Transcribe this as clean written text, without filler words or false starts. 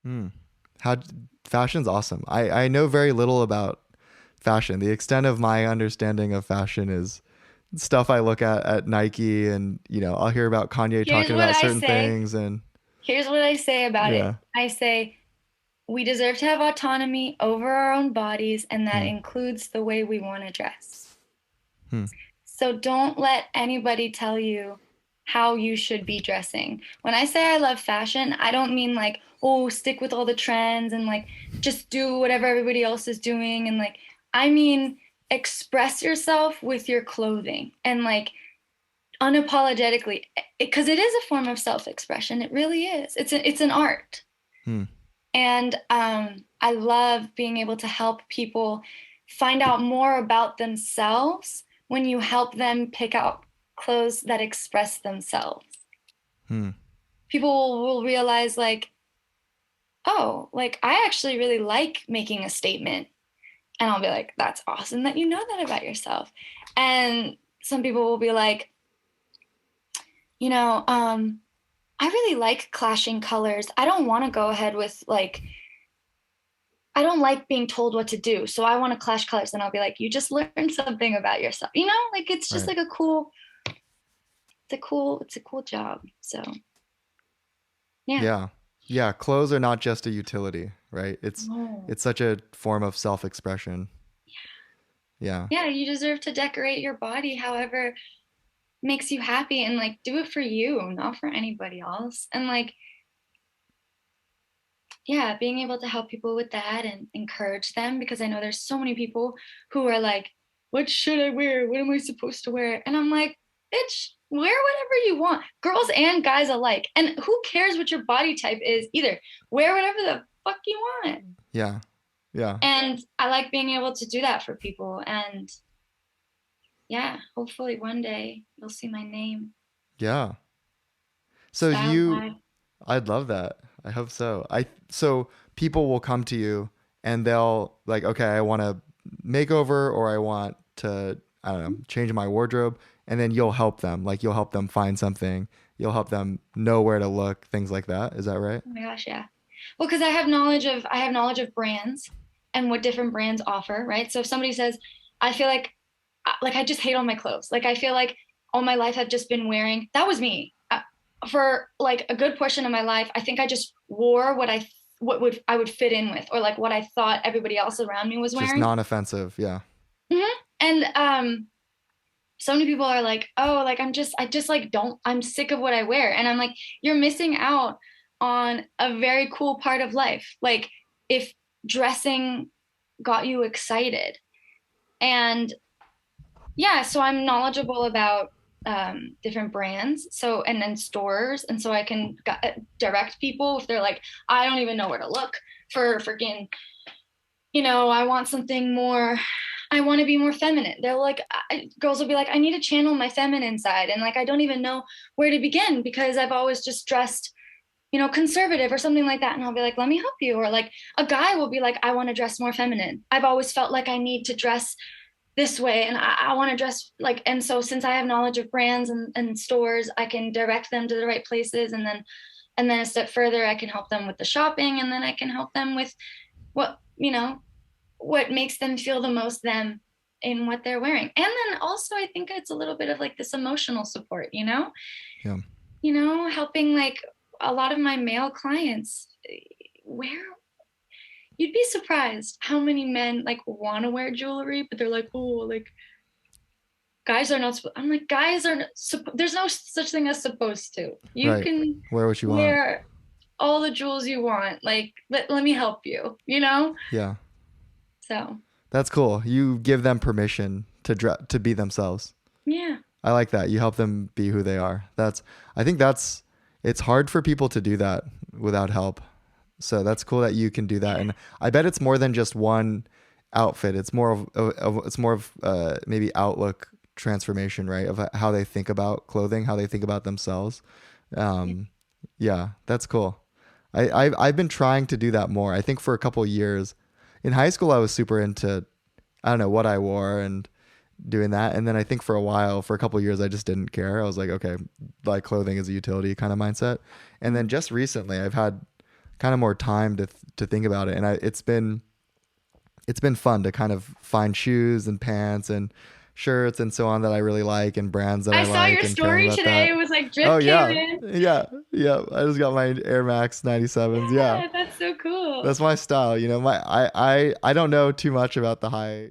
Hmm. How fashion's awesome. I know very little about fashion. The extent of my understanding of fashion is stuff I look at Nike, and I'll hear about Kanye Here's talking what about I certain say. things, and Here's what I say about it. yeah. I say we deserve to have autonomy over our own bodies, and that Hmm. includes the way we want to dress. Hmm. So don't let anybody tell you how you should be dressing. When I say I love fashion, I don't mean like, oh, stick with all the trends and like just do whatever everybody else is doing. And like, I mean, express yourself with your clothing and like unapologetically, because it is a form of self-expression. It really is. It's an art. Hmm. And I love being able to help people find out more about themselves when you help them pick out clothes that express themselves. Hmm. People will realize, like, oh, like I actually really like making a statement. And I'll be like, that's awesome that you know that about yourself. And some people will be like, you know, I really like clashing colors. I don't want to go ahead with like I don't like being told what to do. So I want to clash colors. And I'll be like, you just learned something about yourself. You know, like it's just Right. like it's a cool job. So yeah. Yeah. Yeah. Clothes are not just a utility, right? It's Oh. it's such a form of self-expression. Yeah. Yeah, you deserve to decorate your body however makes you happy and like do it for you, not for anybody else. And like, yeah, being able to help people with that and encourage them because I know there's so many people who are like, what should I wear? What am I supposed to wear? And I'm like, bitch, wear whatever you want, girls and guys alike. And who cares what your body type is either? Wear whatever the fuck you want. Yeah. Yeah. And I like being able to do that for people. And yeah, hopefully one day you'll see my name. Yeah. So Style you guide. I'd love that. I hope so. So people will come to you and they'll like, okay, I want a makeover, or I want to, I don't know, change my wardrobe, and then you'll help them. Like you'll help them find something. You'll help them know where to look, things like that. Is that right? Oh my gosh, yeah. Well, because I have knowledge of brands and what different brands offer, right? So if somebody says, I feel like I just hate all my clothes. Like I feel like all my life I've just been wearing. That was me. For like a good portion of my life, I think I just wore what would I would fit in with or like what I thought everybody else around me was Just wearing. non-offensive. Yeah. Mhm. And so many people are like, oh, like I just like don't, I'm sick of what I wear. And I'm like, you're missing out on a very cool part of life. Like if dressing got you excited. And yeah, so I'm knowledgeable about different brands. So, and then stores. And so I can direct people if they're like, I don't even know where to look for freaking, I want something more, I want to be more feminine. They're like, girls will be like, I need to channel my feminine side. And like, I don't even know where to begin because I've always just dressed, conservative or something like that. And I'll be like, let me help you. Or like a guy will be like, I want to dress more feminine. I've always felt like I need to dress this way and I want to dress like, and so since I have knowledge of brands and stores, I can direct them to the right places. And then a step further, I can help them with the shopping. And then I can help them with what, what makes them feel the most them in what they're wearing. And then also I think it's a little bit of like this emotional support, Yeah. helping like a lot of my male clients wear you'd be surprised how many men like want to wear jewelry, but they're like, oh, like guys are not. I'm like, guys are. There's no such thing as supposed to. You Right. can Wear what you want. wear all the jewels you want. Like, let me help you. You know. Yeah. So That's cool. You give them permission to be themselves. yeah, I like that. You help them be who they are. I think it's hard for people to do that without help. So that's cool that you can do that. And I bet it's more than just one outfit. It's more of maybe outlook transformation, right? Of how they think about clothing, how they think about themselves. Um, yeah, that's cool. I've been trying to do that more. I think for a couple of years in high school, I was super into, I don't know, what I wore and doing that. And then I think for a while, for a couple of years, I just didn't care. I was like, okay, like clothing is a utility kind of mindset. And then just recently, I've had kind of more time to think about it. And it's been fun to kind of find shoes and pants and shirts and so on that I really like and brands that I I saw like your and caring story about today. that. It was like Oh drip came yeah. in. Yeah. Yeah. I just got my Air Max 97s. Yeah. Yeah, that's so cool. That's my style. You know, I don't know too much about the high